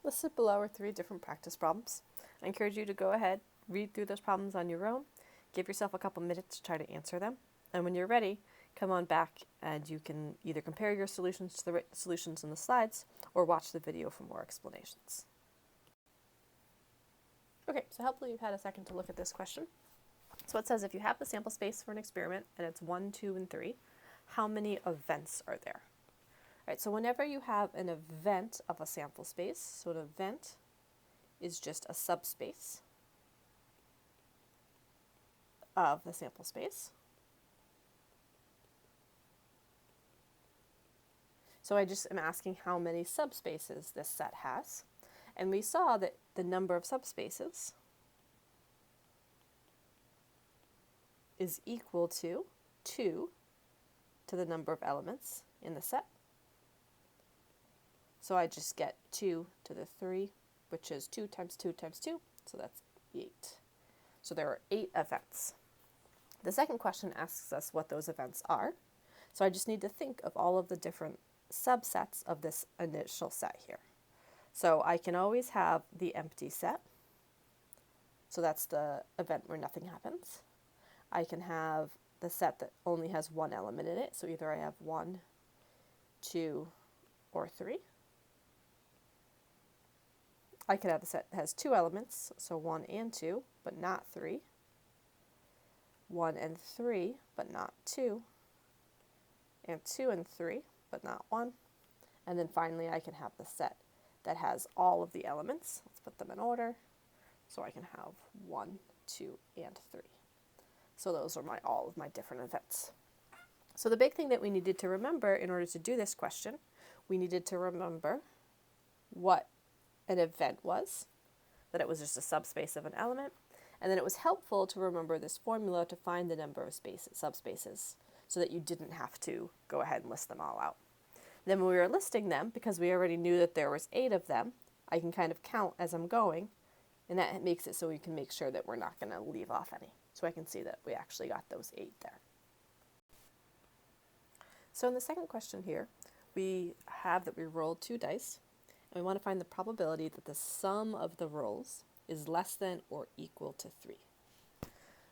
Listed below are 3 different practice problems. I encourage you to go ahead, read through those problems on your own, give yourself a couple minutes to try to answer them, and when you're ready, come on back and you can either compare your solutions to the solutions in the slides or watch the video for more explanations. Okay, so hopefully you've had a second to look at this question. So it says if you have the sample space for an experiment and it's 1, 2, and 3, how many events are there? All right, so whenever you have an event of a sample space, so an event is just a subspace of the sample space. So I just am asking how many subspaces this set has. And we saw that the number of subspaces is equal to 2 to the number of elements in the set. So I just get 2 to the 3, which is 2 times 2 times 2, so that's 8. So there are 8 events. The second question asks us what those events are. So I just need to think of all of the different subsets of this initial set here. So I can always have the empty set. So that's the event where nothing happens. I can have the set that only has one element in it. So either I have 1, 2, or 3. I could have the set that has 2 elements, so 1 and 2, but not 3. 1 and 3, but not 2. And 2 and 3, but not 1. And then finally I can have the set that has all of the elements. Let's put them in order. So I can have 1, 2, and 3. So those are all of my different events. So the big thing that we needed to remember in order to do this question, we needed to remember what an event was, that it was just a subspace of an element, and then it was helpful to remember this formula to find the number of subspaces so that you didn't have to go ahead and list them all out. Then when we were listing them, because we already knew that there was 8 of them, I can kind of count as I'm going, and that makes it so we can make sure that we're not going to leave off any. So I can see that we actually got those 8 there. So in the second question here, we have that we rolled 2 dice, and we want to find the probability that the sum of the rolls is less than or equal to 3.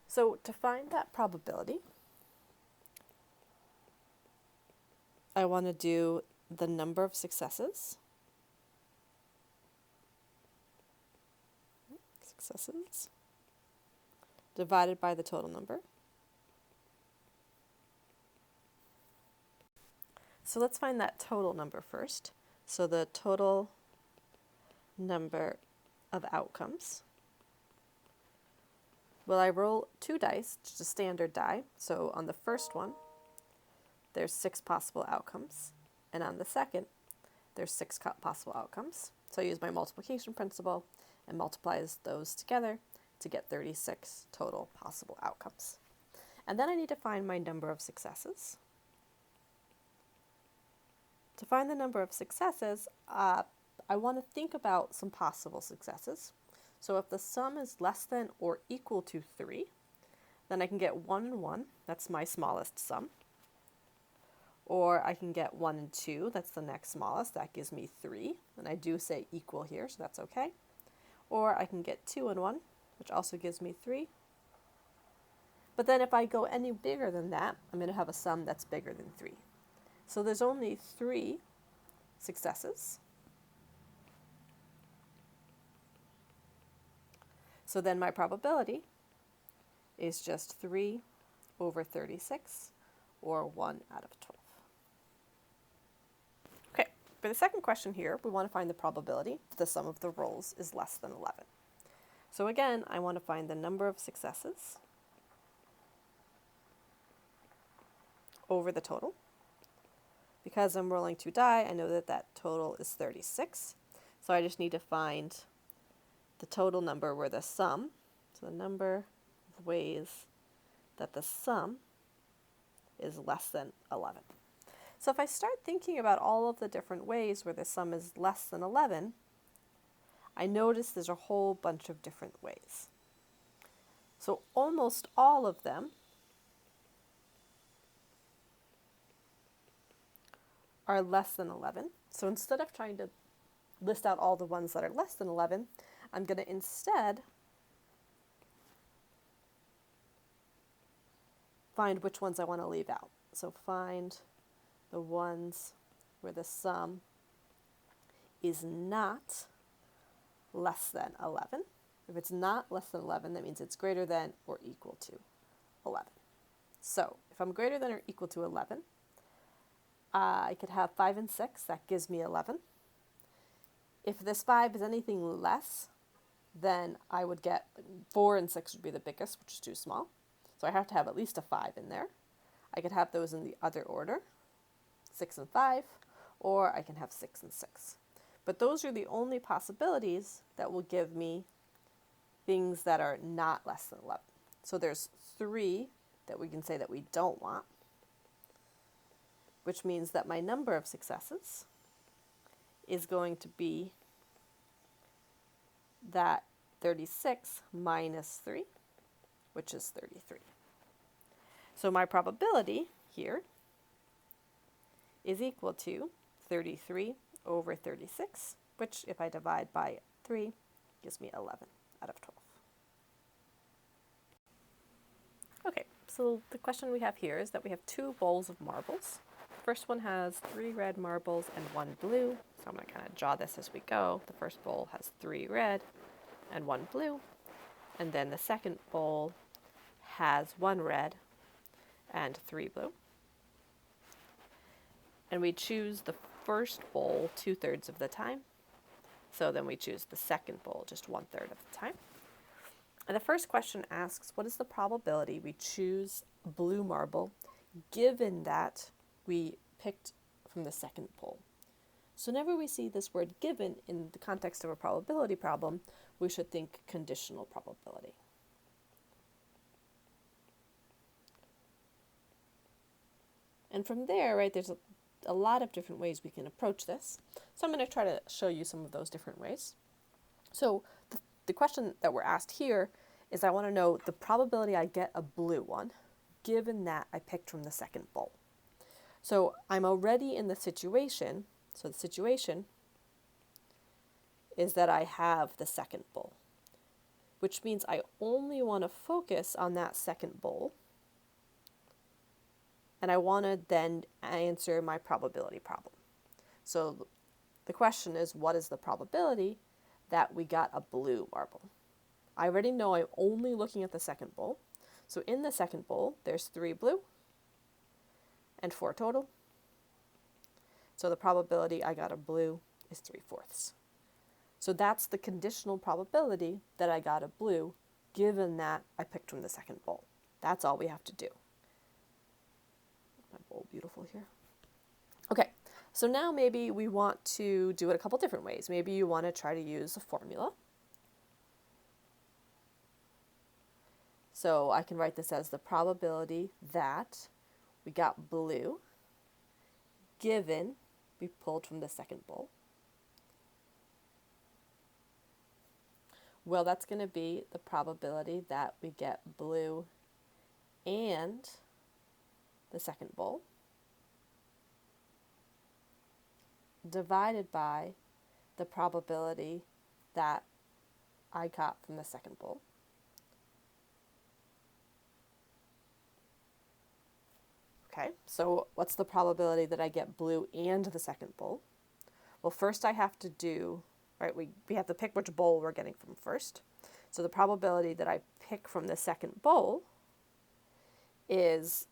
So to find that probability, I want to do the number of successes divided by the total number. So let's find that total number first. So the total number of outcomes. Well, I roll 2 dice, just a standard die. So on the first one, there's 6 possible outcomes. And on the second, there's 6 possible outcomes. So I use my multiplication principle and multiplies those together to get 36 total possible outcomes. And then I need to find my number of successes. To find the number of successes, I want to think about some possible successes. So if the sum is less than or equal to 3, then I can get 1 and 1, that's my smallest sum. Or I can get 1 and 2, that's the next smallest, that gives me 3. And I do say equal here, so that's okay. Or I can get 2 and 1, which also gives me 3. But then if I go any bigger than that, I'm going to have a sum that's bigger than 3. So there's only 3 successes. So then my probability is just 3 over 36, or 1 out of 12. Okay, for the second question here, we want to find the probability that the sum of the rolls is less than 11. So again, I want to find the number of successes over the total. Because I'm rolling 2 die, I know that that total is 36. So I just need to find the total number where the sum, so the number of ways that the sum is less than 11. So if I start thinking about all of the different ways where the sum is less than 11, I notice there's a whole bunch of different ways. So almost all of them are less than 11. So instead of trying to list out all the ones that are less than 11, I'm going to instead find which ones I want to leave out. So find the ones where the sum is not less than 11. If it's not less than 11, that means it's greater than or equal to 11. So if I'm greater than or equal to 11, I could have 5 and 6. That gives me 11. If this 5 is anything less, then I would get 4 and 6 would be the biggest, which is too small. So I have to have at least a 5 in there. I could have those in the other order, 6 and 5, or I can have 6 and 6. But those are the only possibilities that will give me things that are not less than 11. So there's 3 that we can say that we don't want, which means that my number of successes is going to be that 36 minus 3, which is 33. So my probability here is equal to 33 over 36, which if I divide by 3, gives me 11 out of 12. Okay, so the question we have here is that we have 2 bowls of marbles. The first one has 3 red marbles and 1 blue. So I'm going to kind of draw this as we go. The first bowl has 3 red and 1 blue. And then the second bowl has 1 red and 3 blue. And we choose the first bowl 2/3 of the time. So then we choose the second bowl just 1/3 of the time. And the first question asks, what is the probability we choose a blue marble given that we picked from the second bowl? So whenever we see this word given in the context of a probability problem, we should think conditional probability. And from there, right, there's a lot of different ways we can approach this. So I'm going to try to show you some of those different ways. So the question that we're asked here is I want to know the probability I get a blue one, given that I picked from the second bowl. So I'm already in the situation, so the situation is that I have the second bowl, which means I only want to focus on that second bowl, and I want to then answer my probability problem. So the question is, what is the probability that we got a blue marble? I already know I'm only looking at the second bowl. So in the second bowl, there's 3 blue and 4 total. So the probability I got a blue is 3/4. So that's the conditional probability that I got a blue, given that I picked from the second bowl. That's all we have to do. My bowl beautiful here. Okay, so now maybe we want to do it a couple different ways. Maybe you want to try to use a formula. So I can write this as the probability that we got blue, given we pulled from the second bowl. Well, that's going to be the probability that we get blue and the second bowl divided by the probability that I got from the second bowl. Okay, so what's the probability that I get blue and the second bowl? Well, first I have to do, right, we have to pick which bowl we're getting from first. So the probability that I pick from the second bowl is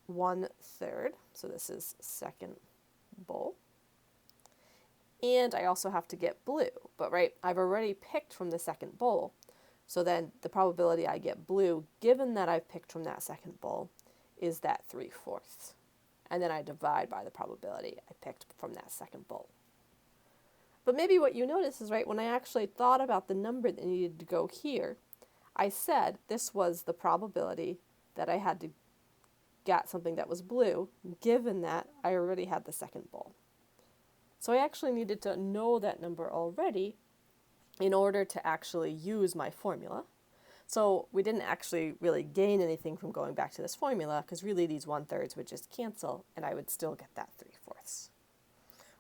1/3. So this is second bowl. And I also have to get blue, but right, I've already picked from the second bowl. So then the probability I get blue, given that I've picked from that second bowl, is that 3/4. And then I divide by the probability I picked from that second bowl. But maybe what you notice is, right, when I actually thought about the number that needed to go here, I said this was the probability that I had to get something that was blue, given that I already had the second bowl. So I actually needed to know that number already in order to actually use my formula. So we didn't actually really gain anything from going back to this formula, because really these 1/3 would just cancel and I would still get that 3/4.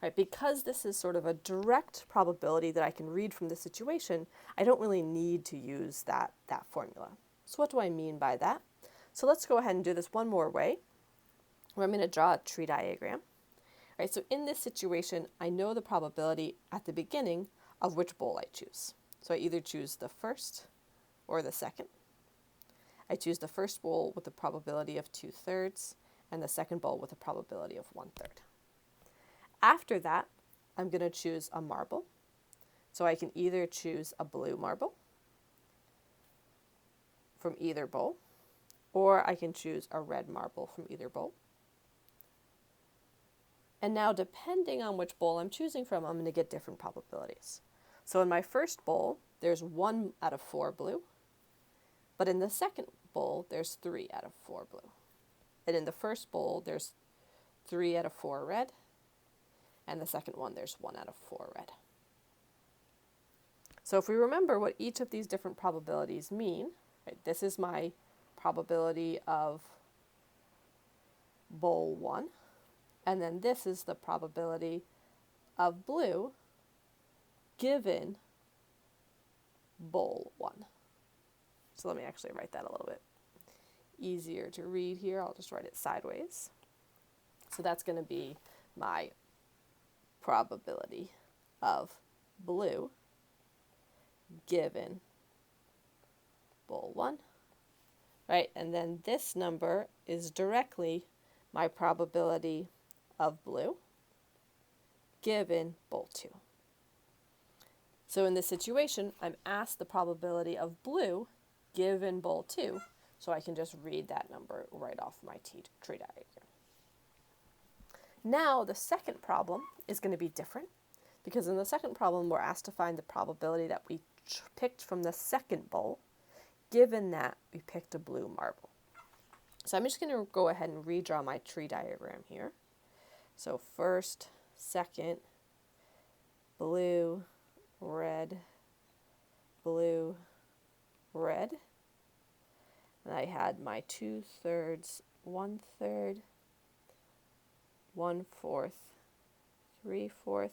right? Because this is sort of a direct probability that I can read from the situation, I don't really need to use that formula. So what do I mean by that? So let's go ahead and do this one more way, where I'm going to draw a tree diagram. Right, so in this situation, I know the probability at the beginning of which bowl I choose. So I either choose the first or the second. I choose the first bowl with a probability of 2/3 and the second bowl with a probability of 1/3. After that, I'm going to choose a marble. So I can either choose a blue marble from either bowl, or I can choose a red marble from either bowl. And now, depending on which bowl I'm choosing from, I'm going to get different probabilities. So in my first bowl, there's 1 out of 4 blue, but in the second bowl, there's 3 out of 4 blue. And in the first bowl, there's 3 out of 4 red, and the second one, there's 1 out of 4 red. So if we remember what each of these different probabilities mean, right, this is my probability of bowl 1. And then this is the probability of blue given bowl 1. So let me actually write that a little bit easier to read here. I'll just write it sideways. So that's going to be my probability of blue given bowl 1. Right? And then this number is directly my probability of blue given bowl 2. So in this situation, I'm asked the probability of blue given bowl 2, so I can just read that number right off my tree diagram. Now the second problem is going to be different, because in the second problem we're asked to find the probability that we picked from the second bowl given that we picked a blue marble. So I'm just going to go ahead and redraw my tree diagram here. So first, second, blue, red, blue, red. And I had my 2/3, 1/3, 1/4, 3/4,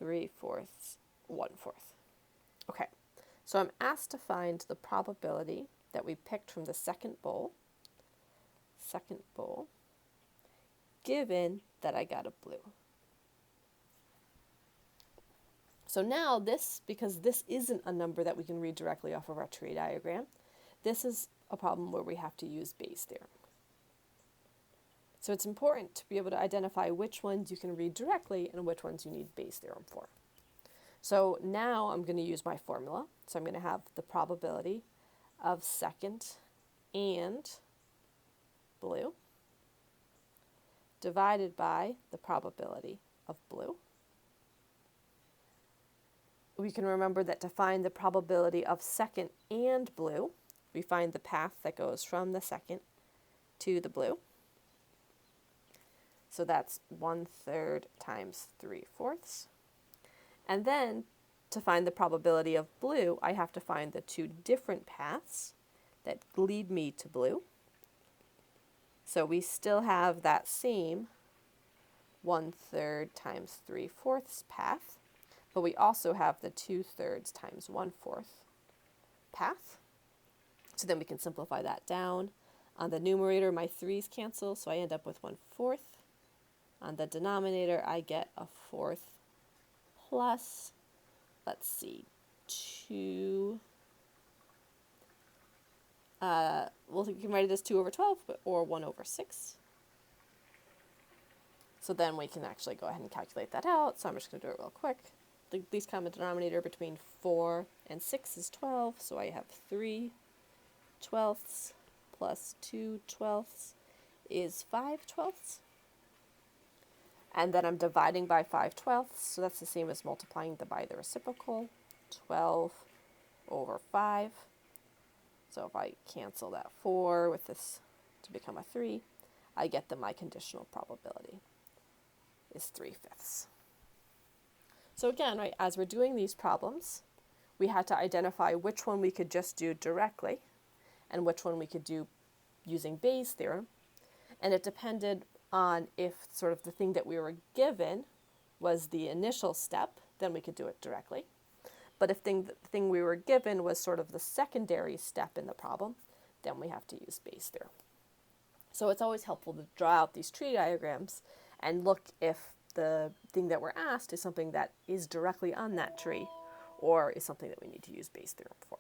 3/4, 1/4. Okay, so I'm asked to find the probability that we picked from the second bowl, given that I got a blue. So now this, because this isn't a number that we can read directly off of our tree diagram, this is a problem where we have to use Bayes' theorem. So it's important to be able to identify which ones you can read directly and which ones you need Bayes' theorem for. So now I'm going to use my formula. So I'm going to have the probability of second and blue divided by the probability of blue. We can remember that to find the probability of second and blue, we find the path that goes from the second to the blue. So that's 1/3 times 3/4. And then to find the probability of blue, I have to find the two different paths that lead me to blue. So we still have that same 1/3 times 3/4 path, but we also have the 2/3 times 1/4 path. So then we can simplify that down. On the numerator, my 3's cancel, so I end up with 1/4. On the denominator, I get a 4th plus, let's see, 2. You can write it as 2/12 or 1/6. So then we can actually go ahead and calculate that out. So I'm just going to do it real quick. The least common denominator between 4 and 6 is 12. So I have 3/12 plus 2/12 is 5/12. And then I'm dividing by 5/12. So that's the same as multiplying by the reciprocal. 12/5. So if I cancel that 4 with this to become a 3, I get that my conditional probability is 3/5. So again, right, as we're doing these problems, we had to identify which one we could just do directly and which one we could do using Bayes' theorem. And it depended on if sort of the thing that we were given was the initial step, then we could do it directly. But if the thing we were given was sort of the secondary step in the problem, then we have to use Bayes' theorem. So it's always helpful to draw out these tree diagrams and look if the thing that we're asked is something that is directly on that tree or is something that we need to use Bayes' theorem for.